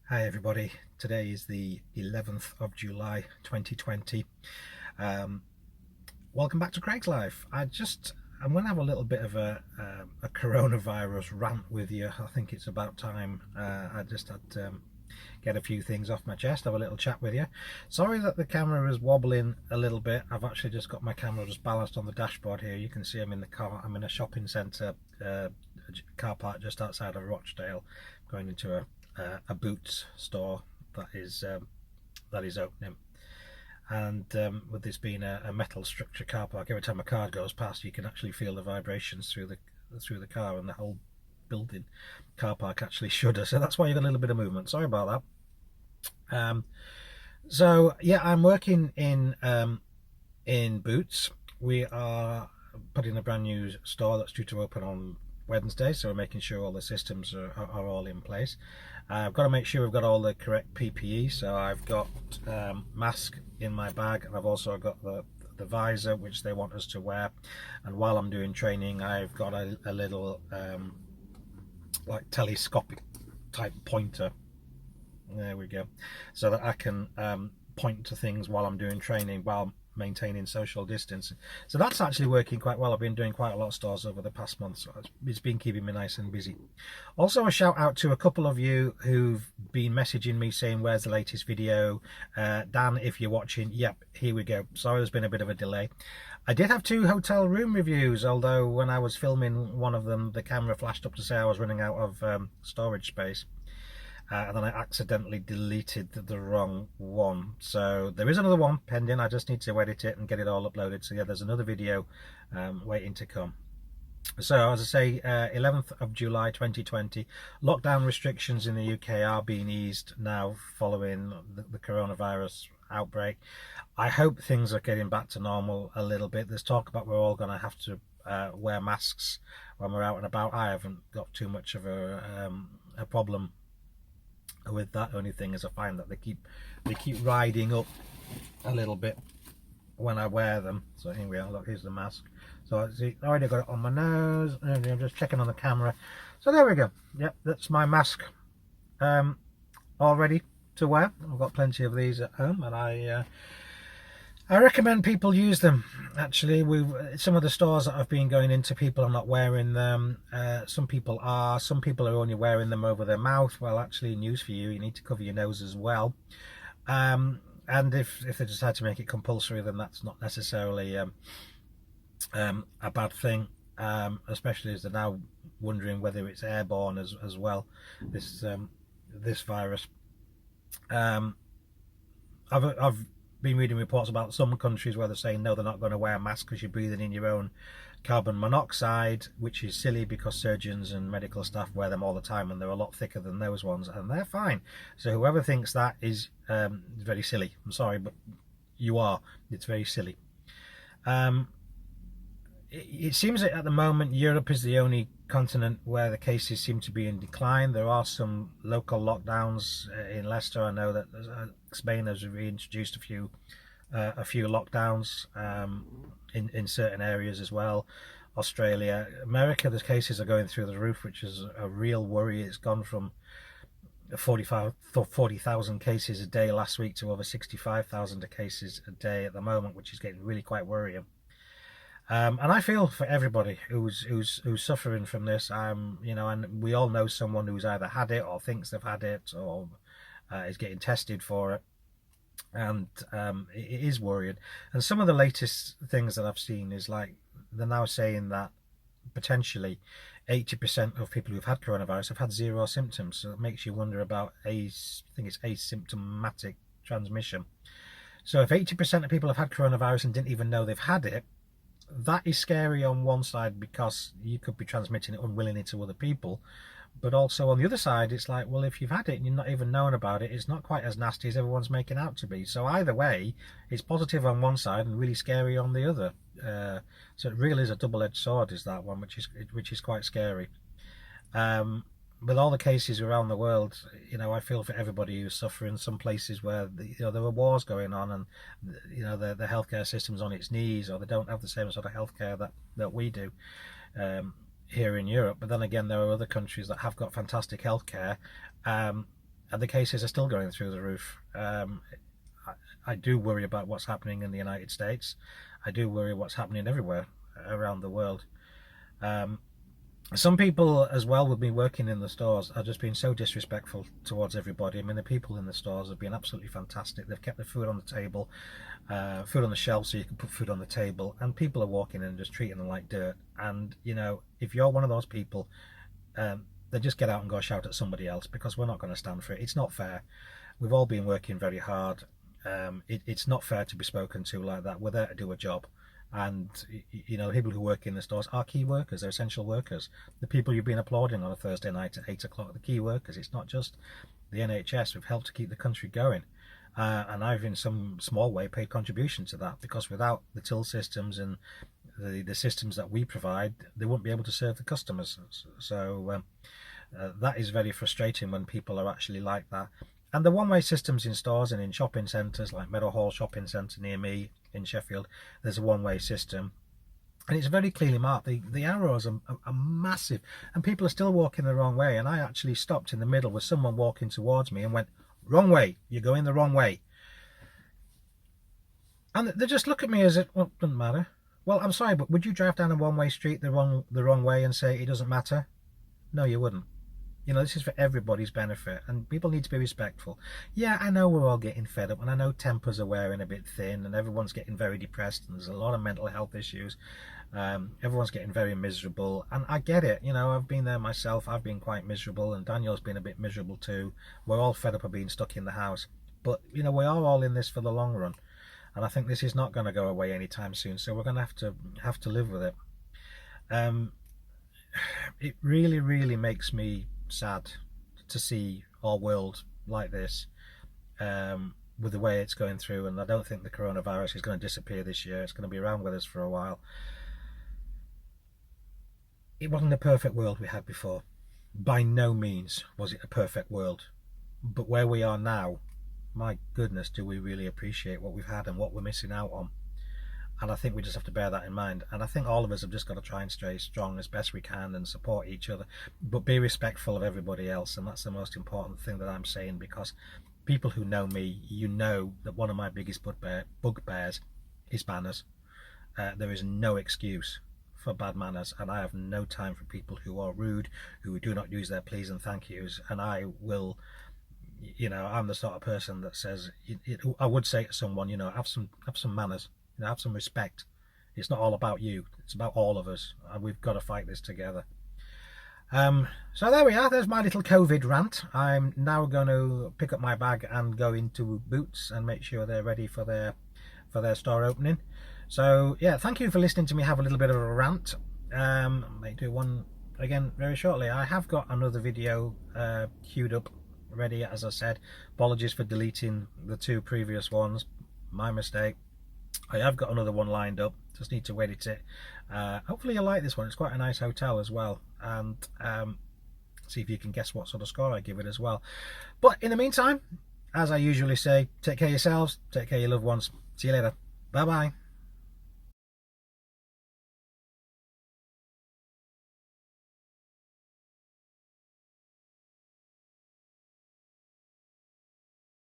Hi everybody, today is the 11th of July 2020. Welcome back to Craigslife. I'm going to have a little bit of a coronavirus rant with you. I think it's about time. I just had to get a few things off my chest, have a little chat with you. Sorry that the camera is wobbling a little bit. I've actually just got my camera just balanced on the dashboard here. You can see I'm in the car. I'm in a shopping centre car park just outside of Rochdale, going into a Boots store that is opening. And with this being a metal structure car park, every time a car goes past, you can actually feel the vibrations through the car, and the whole building car park actually shudder. So that's why you got a little bit of movement. Sorry about that. So yeah, I'm working in Boots. We are putting a brand new store that's due to open on Wednesday, so we're making sure all the systems are all in place. I've got to make sure we've got all the correct PPE, so I've got mask in my bag, and I've also got the visor which they want us to wear. And while I'm doing training, I've got a little like telescopic type pointer, there we go, so that I can point to things while I'm doing training while maintaining social distance. So that's actually working quite well. I've been doing quite a lot of stores over the past month, so it's been keeping me nice and busy. Also, a shout out to a couple of you who've been messaging me saying, where's the latest video? Dan, if you're watching, yep, here we go. Sorry there's been a bit of a delay. I did have 2 hotel room reviews, although when I was filming one of them, the camera flashed up to say I was running out of storage space. And then I accidentally deleted the wrong one. So there is another one pending. I just need to edit it and get it all uploaded. So yeah, there's another video waiting to come. So as I say, 11th of July 2020, lockdown restrictions in the UK are being eased now following the coronavirus outbreak. I hope things are getting back to normal a little bit. There's talk about we're all going to have to wear masks when we're out and about. I haven't got too much of a problem with that. Only thing is I find that they keep riding up a little bit when I wear them. So here we are, look, here's the mask. So I already got it on my nose, and I'm just checking on the camera. So there we go. Yep, that's my mask all ready to wear. I've got plenty of these at home, and I recommend people use them. Actually, some of the stores that I've been going into, people are not wearing them. Some people are. Some people are only wearing them over their mouth. Well, actually, news for you, you need to cover your nose as well. And if they decide to make it compulsory, then that's not necessarily a bad thing. Especially as they're now wondering whether it's airborne as well. This virus. I've been reading reports about some countries where they're saying no, they're not going to wear masks because you're breathing in your own carbon monoxide, which is silly because surgeons and medical staff wear them all the time, and they're a lot thicker than those ones, and they're fine. So whoever thinks that is very silly. I'm sorry, but you are. It's very silly. It seems that at the moment Europe is the only continent where the cases seem to be in decline. There are some local lockdowns in Leicester. I know that Spain has reintroduced a few lockdowns in certain areas as well. Australia, America, the cases are going through the roof, which is a real worry. It's gone from 40,000 cases a day last week to over 65,000 cases a day at the moment, which is getting really quite worrying. And I feel for everybody who's suffering from this. You know, and we all know someone who's either had it or thinks they've had it or is getting tested for it, and it is worrying. And some of the latest things that I've seen is like they're now saying that potentially 80% of people who've had coronavirus have had 0 symptoms. So it makes you wonder about I think it's asymptomatic transmission. So if 80% of people have had coronavirus and didn't even know they've had it, that is scary on one side because you could be transmitting it unwillingly to other people. But also on the other side, it's like, well, if you've had it and you're not even known about it, it's not quite as nasty as everyone's making out to be. So either way, it's positive on one side and really scary on the other. So it really is a double-edged sword, is that one, which is quite scary. With all the cases around the world, you know, I feel for everybody who's suffering. Some places where there were wars going on, and you know the healthcare system's on its knees, or they don't have the same sort of healthcare that we do here in Europe. But then again, there are other countries that have got fantastic healthcare, and the cases are still going through the roof. I do worry about what's happening in the United States. I do worry what's happening everywhere around the world. Some people as well with me working in the stores are just being so disrespectful towards everybody. I mean, the people in the stores have been absolutely fantastic. They've kept the food on the table, food on the shelf so you can put food on the table, and people are walking in and just treating them like dirt. And, you know, if you're one of those people, then just get out and go shout at somebody else, because we're not going to stand for it. It's not fair. We've all been working very hard. It's not fair to be spoken to like that. We're there to do a job. And, you know, the people who work in the stores are key workers. They're essential workers. The people you've been applauding on a Thursday night at 8 o'clock are the key workers. It's not just the NHS who've helped to keep the country going. And I've in some small way paid contribution to that, because without the till systems and the systems that we provide, they wouldn't be able to serve the customers. So that is very frustrating when people are actually like that. And the one-way systems in stores and in shopping centres, like Meadowhall Shopping Centre near me in Sheffield, there's a one-way system. And it's very clearly marked. The arrows are massive, and people are still walking the wrong way. And I actually stopped in the middle with someone walking towards me and went, "Wrong way, you're going the wrong way." And they just look at me as if, well, it doesn't matter. Well, I'm sorry, but would you drive down a one-way street the wrong way and say it doesn't matter? No, you wouldn't. You know, this is for everybody's benefit, and people need to be respectful. Yeah, I know we're all getting fed up, and I know tempers are wearing a bit thin, and everyone's getting very depressed, and there's a lot of mental health issues. Everyone's getting very miserable, and I get it. You know, I've been there myself. I've been quite miserable, and Daniel's been a bit miserable too. We're all fed up of being stuck in the house. But, you know, we are all in this for the long run, and I think this is not going to go away anytime soon, so we're going to have to live with it. It really, really makes me sad to see our world like this, with the way it's going through. And I don't think the coronavirus is going to disappear this year. It's going to be around with us for a while. It wasn't a perfect world we had before. By no means was it a perfect world. But where we are now, my goodness, do we really appreciate what we've had and what we're missing out on. And I think we just have to bear that in mind. And I think all of us have just got to try and stay strong as best we can and support each other, but be respectful of everybody else. And that's the most important thing that I'm saying, because people who know me, you know that one of my biggest bugbears is manners. There is no excuse for bad manners, and I have no time for people who are rude, who do not use their please and thank yous. And I will, you know, I'm the sort of person that says, I would say to someone, you know, have some manners. You know, have some respect. It's not all about you, it's about all of us, and we've got to fight this together. So there we are. There's my little COVID rant. I'm now going to pick up my bag and go into Boots and make sure they're ready for their store opening. So yeah, thank you for listening to me have a little bit of a rant. I may do one again very shortly. I have got another video queued up ready, as I said. Apologies for deleting the two previous ones, my mistake. I have got another one lined up, just need to edit it. Hopefully you like this one. It's quite a nice hotel as well, and see if you can guess what sort of score I give it as well. But in the meantime, as I usually say, take care of yourselves, take care of your loved ones. See you later. Bye bye.